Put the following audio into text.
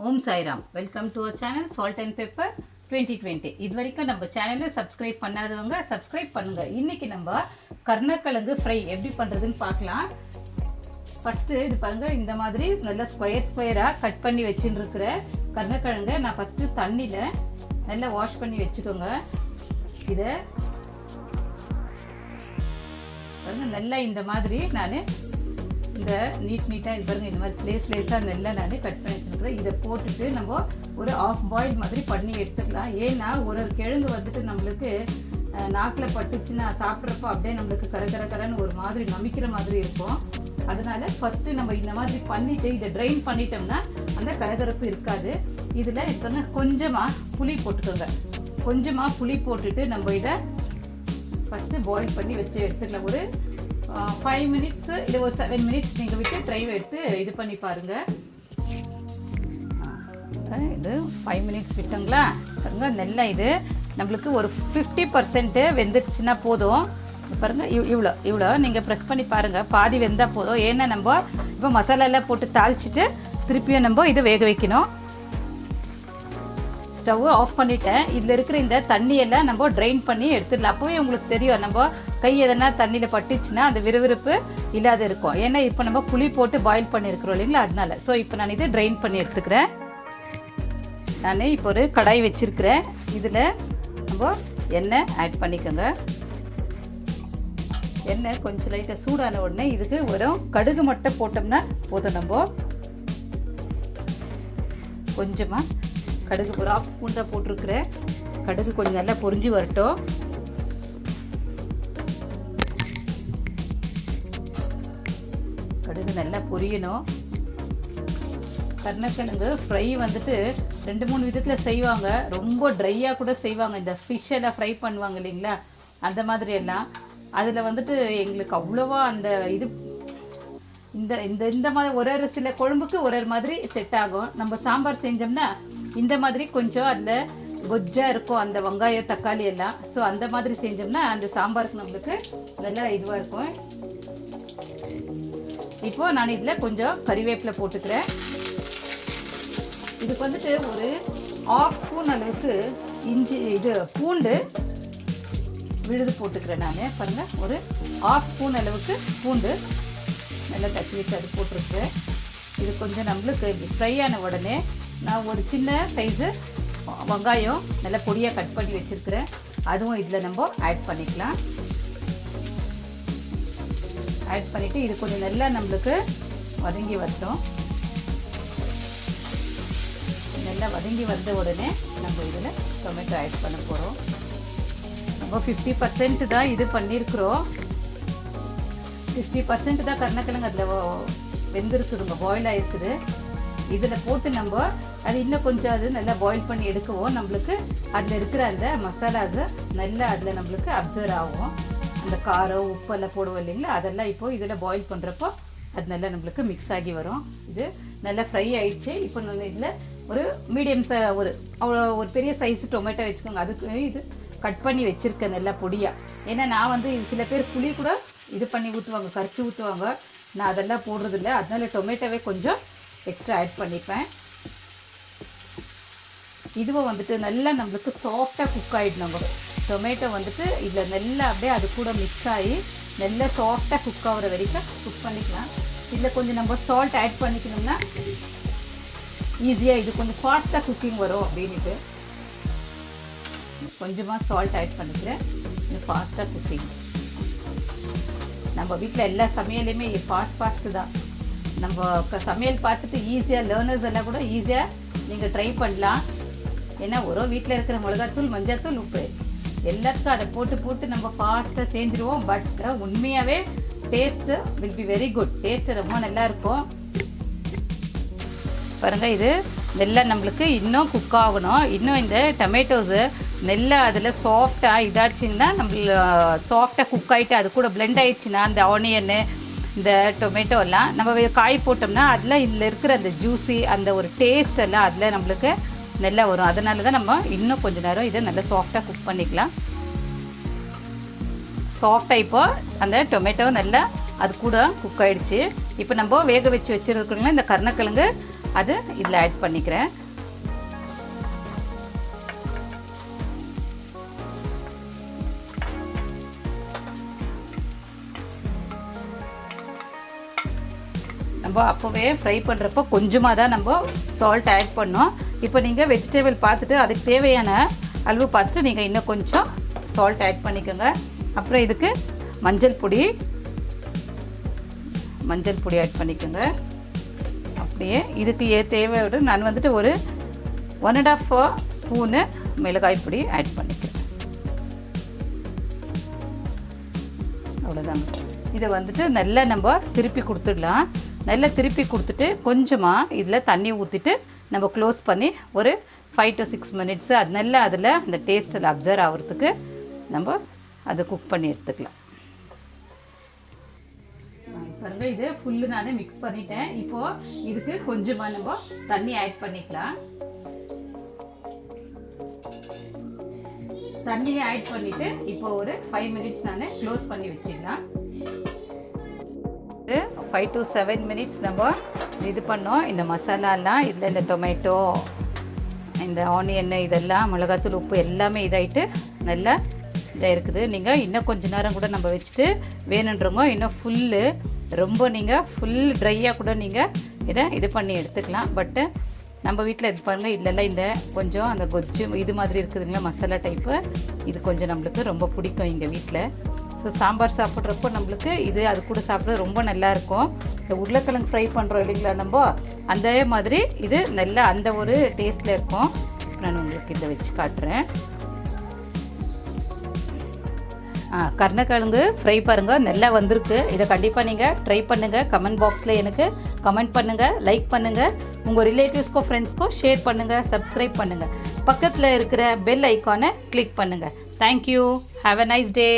Om Sai Ram. Welcome to our channel Salt and Pepper 2020. இதுவரைக்கும் நம்ம சேனலை subscribe பண்ணாதவங்க சப்ஸ்கிரைப் பண்ணுங்க. இன்னைக்கு நம்ம கருணக்கிழங்கு ஃப்ரை எப்படி பண்றதுன்னு பார்க்கலாம். ஃபர்ஸ்ட் இது பாருங்க, இந்த மாதிரி நல்ல ஸ்கொயரா கட் பண்ணி வச்சிருக்கிற கருணக்கிழங்கை நான் ஃபர்ஸ்ட் தண்ணில நல்லா வாஷ் பண்ணி வெச்சுக்கோங்க. இத பாருங்க, நல்லா இந்த மாதிரி நான் இந்த நீட்டாக இது பாருங்கள், இந்த மாதிரி ஸ்லேஸாக நல்லா நான் கட் பண்ணி வச்சுருக்கிறேன். இதை போட்டுட்டு நம்ம ஒரு ஆஃப் பாயில் மாதிரி பண்ணி எடுத்துக்கலாம். ஏன்னா ஒரு கிழங்கு வந்துட்டு நம்மளுக்கு நாக்கில் பட்டுச்சுன்னா சாப்பிட்றப்போ அப்படியே நம்மளுக்கு கரன்னு ஒரு மாதிரி நமிக்கிற மாதிரி இருக்கும். அதனால ஃபஸ்ட்டு நம்ம இந்த மாதிரி பண்ணிவிட்டு இதை ட்ரைன் பண்ணிட்டோம்னா அந்த கரகரப்பு இருக்காது. இதில் இப்போ கொஞ்சமாக புளி போட்டுக்கோங்க. கொஞ்சமாக புளி போட்டுட்டு நம்ம இதை ஃபஸ்ட்டு பாயில் பண்ணி வச்சு எடுத்துக்கலாம். ஒரு 5 minutes இல்லை ஒரு 7 minutes நீங்கள் விட்டு ட்ரை எடுத்து இது பண்ணி பாருங்கள். இது 5 minutes விட்டுங்களா பாருங்கள். நல்லா இது நம்மளுக்கு ஒரு 50% வெந்துடுச்சுன்னா போதும். பாருங்கள், இவ்வளோ நீங்கள் ப்ரெஸ் பண்ணி பாருங்கள், பாதி வெந்தால் போதும். ஏன்னா நம்ம இப்போ மசாலாலாம் போட்டு தாளிச்சிட்டு திருப்பியும் நம்ம இதை வேக வைக்கணும். ஸ்டவ் ஆஃப் பண்ணிட்டேன். இதில் இருக்கிற இந்த தண்ணியெல்லாம் நம்ம ட்ரைன் பண்ணி எடுத்துடலாம். அப்போவே உங்களுக்கு தெரியும், நம்ம கை எதனா தண்ணியில் பட்டுச்சுன்னா அந்த விறுவிறுப்பு இல்லாத இருக்கும். ஏன்னா இப்போ நம்ம புளி போட்டு பாயில் பண்ணியிருக்கிறோம் இல்லைங்களா, அதனால. ஸோ இப்போ நான் இதை ட்ரைன் பண்ணி எடுத்துக்கிறேன். நான் இப்போ ஒரு கடாய் வச்சுருக்கிறேன். இதில் நம்ம எண்ணெய் ஆட் பண்ணிக்கோங்க. எண்ணெய் கொஞ்சம் லைட்டாக சூடான உடனே இதுக்கு வெறும் கடுகு மட்டும் போட்டோம்னா போதும். நம்ம கொஞ்சமாக கடுகு ஒரு 1/2 ஸ்பூன் தான் போட்டிருக்கிறேன். கடுகு கொஞ்சம் நல்லா பொரிஞ்சு வரட்டும். கடுகு நல்லா பொரியணும். கருணக்கிழங்கு ஃப்ரை வந்துட்டு 2-3 விதத்தில் செய்வாங்க. ரொம்ப ட்ரையாக கூட செய்வாங்க. இந்த ஃபிஷ் எல்லாம் ஃப்ரை பண்ணுவாங்க இல்லைங்களா, அந்த மாதிரி எல்லாம். அதில் வந்துட்டு எங்களுக்கு அவ்வளோவா அந்த இது இந்த இந்த இந்த மாதிரி ஒரு சில குழம்புக்கு ஒரு மாதிரி செட் ஆகும். நம்ம சாம்பார் செஞ்சோம்னா இந்த மாதிரி கொஞ்சம் அதில் கொஜ்ஜாக இருக்கும், அந்த வெங்காயம் தக்காளி எல்லாம். ஸோ அந்த மாதிரி செஞ்சோம்னா அந்த சாம்பாருக்கு நம்மளுக்கு நல்லா இதுவாக இருக்கும். இப்போது நான் இதில் கொஞ்சம் கறிவேப்பிலை போட்டுக்கிறேன். இதுக்கு வந்துட்டு ஒரு 1/2 ஸ்பூன் அளவுக்கு பூண்டு விழுது போட்டுக்கிறேன். நான் பாருங்கள், ஒரு 1/2 ஸ்பூன் அளவுக்கு பூண்டு நல்லா தட்டி வச்சு அது போட்டிருக்கிறேன். இது கொஞ்சம் நம்மளுக்கு ஃப்ரை ஆன உடனே நான் ஒரு சின்ன சைஸு வெங்காயம் நல்லா பொடியாக கட் பண்ணி வச்சுருக்கிறேன். அதுவும் இதில் நம்ம ஆட் பண்ணிக்கலாம். ஆட் பண்ணிவிட்டு இது கொஞ்சம் நல்லா நம்மளுக்கு வதங்கி வரட்டும். நல்லா வதங்கி வந்த உடனே நம்ம இதில் டொமேட்டோ ஆட் பண்ண போகிறோம். நம்ம 50% தான் இது பண்ணியிருக்கிறோம். 50% தான் கருணக்கிழங்கு அதில் வெந்திருக்குதுங்க, பாயில் ஆகிருக்குது. இதில் போட்டு நம்ம அது இன்னும் கொஞ்சம் அது நல்லா பாயில் பண்ணி எடுக்குவோம். நம்மளுக்கு அதில் இருக்கிற அந்த மசாலாஸு நல்லா அதில் நம்மளுக்கு அப்சர்வ் ஆகும். அந்த காரம் உப்பெல்லாம் போடுவோம் இல்லைங்களா, அதெல்லாம் இப்போது இதில் பாயில் பண்ணுறப்போ அது நல்லா நம்மளுக்கு மிக்ஸ் ஆகி வரும். இது நல்லா ஃப்ரை ஆகிடுச்சு. இப்போ நான் இதில் ஒரு மீடியம் ஒரு பெரிய சைஸு டொமேட்டோ வச்சுக்கோங்க. அதுக்கு இது கட் பண்ணி வச்சுருக்கேன் நல்லா பொடியாக. ஏன்னா நான் வந்து சில பேர் புளி கூட இது பண்ணி ஊற்றுவாங்க, கரைச்சி ஊற்றுவாங்க. நான் அதெல்லாம் போடுறதில்ல. அதனால டொமேட்டோவே கொஞ்சம் எக்ஸ்ட்ரா ஆட் பண்ணிப்பேன். இதுவும் வந்துட்டு நல்லா நம்மளுக்கு சாஃப்டாக குக் ஆகிடணும். டொமேட்டோ வந்துட்டு இதில் நல்லா அப்படியே அது கூட மிக்ஸ் ஆகி நல்லா சாஃப்டாக குக் ஆகிற வரைக்கும் குக் பண்ணிக்கலாம். இதில் கொஞ்சம் நம்ம சால்ட் ஆட் பண்ணிக்கணும்னா ஈஸியாக இது கொஞ்சம் ஃபாஸ்ட்டாக குக்கிங் வரும் அப்படின்ட்டு கொஞ்சமாக சால்ட் ஆட் பண்ணிக்கிறேன். இது ஃபாஸ்ட்டாக குக்கிங். நம்ம வீட்டில் எல்லா சமையலையுமே ஃபாஸ்ட்டு தான். நம்ம சமையல் பார்த்துட்டு ஈஸியாக லேர்னர்ஸ் எல்லாம் கூட ஈஸியாக நீங்கள் ட்ரை பண்ணலாம். ஏன்னா ஒரு வீட்டில் இருக்கிற மிளகாத்தூள், மஞ்சள்தூள், உப்பு எல்லாத்துக்கும் அதை போட்டு நம்ம ஃபாஸ்ட்டாக செஞ்சுருவோம். பட் உண்மையாகவே taste will be very good. Taste ரொம்ப நல்லாயிருக்கும். பாருங்கள், இது நல்லா நம்மளுக்கு இன்னும் குக் ஆகணும். இன்னும் இந்த டொமேட்டோஸு நல்லா அதில் சாஃப்டாக இதாச்சுன்னா நம்மள சாஃப்டாக குக் ஆகிட்டு அது கூட பிளெண்ட் ஆகிடுச்சுன்னா அந்த ஆனியன்னு இந்த டொமேட்டோ எல்லாம் நம்ம காய் போட்டோம்னா அதில் இதில் இருக்கிற அந்த ஜூஸி அந்த ஒரு டேஸ்ட் எல்லாம் அதில் நம்மளுக்கு நல்லா வரும். அதனால தான் நம்ம இன்னும் கொஞ்சம் நேரம் இதை நல்லா சாஃப்டாக குக் பண்ணிக்கலாம். சாஃப்டாக இப்போ அந்த டொமேட்டோ நல்லா அது கூட குக் ஆகிடுச்சு. இப்போ நம்ம வேக வச்சு வச்சுருக்கோங்களா இந்த கருணக்கிழங்கு அது இதில் ஆட் பண்ணிக்கிறேன். நம்ம அப்போவே ஃப்ரை பண்ணுறப்போ கொஞ்சமாக தான் நம்ம சால்ட் ஆட் பண்ணோம். இப்போ நீங்கள் வெஜிடபிள் பார்த்துட்டு அதுக்கு தேவையான அளவு பார்த்துட்டு நீங்கள் இன்னும் கொஞ்சம் சால்ட் ஆட் பண்ணிக்கோங்க. அப்புறம் இதுக்கு மஞ்சள் பொடி ஆட் பண்ணிக்கோங்க. அப்படியே இதுக்கு தேவையோடு நான் வந்துட்டு ஒரு 1.5 ஸ்பூனு மிளகாய் பொடி ஆட் பண்ணிக்கிறேன். அவ்வளோதாங்க. இதை வந்துட்டு நல்லா நம்ம திருப்பி கொடுத்துடலாம். நல்லா திருப்பி கொடுத்துட்டு கொஞ்சமாக இதில் தண்ணி ஊற்றிட்டு நம்ம க்ளோஸ் பண்ணி ஒரு 5 to 6 minutes அது நல்லா அதில் அந்த டேஸ்ட்டில் அப்சர்வ் ஆகிறதுக்கு நம்ம அதை குக் பண்ணி எடுத்துக்கலாம். பாருங்க, இது ஃபுல்லு நான் மிக்ஸ் பண்ணிட்டேன். இப்போது இதுக்கு கொஞ்சமாக நம்ம தண்ணி ஆட் பண்ணிக்கலாம். தண்ணியை ஆட் பண்ணிவிட்டு இப்போ ஒரு 5 minutes நான் க்ளோஸ் பண்ணி வச்சிடலாம். 5 to 7 minutes நம்ம இது பண்ணோம். இந்த மசாலாலாம் இதில் இந்த டொமேட்டோ, இந்த ஆனியன், இதெல்லாம் மிளகாத்தூள், உப்பு எல்லாமே இதாகிட்டு நல்லா இதாக இருக்குது. நீங்கள் இன்னும் கொஞ்சம் நேரம் கூட நம்ம வச்சுட்டு வேணுன்றவங்க இன்னும் ரொம்ப நீங்கள் ஃபுல் ட்ரையாக கூட நீங்கள் இதை இது பண்ணி எடுத்துக்கலாம். பட்டு நம்ம வீட்டில் இது பாருங்கள், இதெல்லாம் இந்த கொஞ்சம் அந்த கொஜ்ஜு இது மாதிரி இருக்குதுங்களா மசாலா டைப்பு, இது கொஞ்சம் நம்மளுக்கு ரொம்ப பிடிக்கும் எங்கள் வீட்டில். ஸோ சாம்பார் சாப்பிட்றப்போ நம்மளுக்கு இது அது கூட சாப்பிட்றது ரொம்ப நல்லாயிருக்கும். இந்த உருளைக்கிழங்கு ஃப்ரை பண்ணுறோம் இல்லைங்களா நம்ம, அந்த மாதிரி இது நல்லா அந்த ஒரு டேஸ்ட்டில் இருக்கும். நான் உங்களுக்கு இதை வச்சு காட்டுறேன். கருணைக்கிழங்கு ஃப்ரை பாருங்கள் நல்லா வந்திருக்கு. இதை கண்டிப்பாக நீங்கள் ட்ரை பண்ணுங்கள். கமெண்ட் பாக்ஸில் எனக்கு கமெண்ட் பண்ணுங்கள், லைக் பண்ணுங்கள், உங்கள் ரிலேட்டிவ்ஸ்க்கோ ஃப்ரெண்ட்ஸ்க்கோ ஷேர் பண்ணுங்கள், சப்ஸ்கிரைப் பண்ணுங்கள், பக்கத்தில் இருக்கிற பெல் ஐக்கானை கிளிக் பண்ணுங்கள். Thank you. Have a nice day.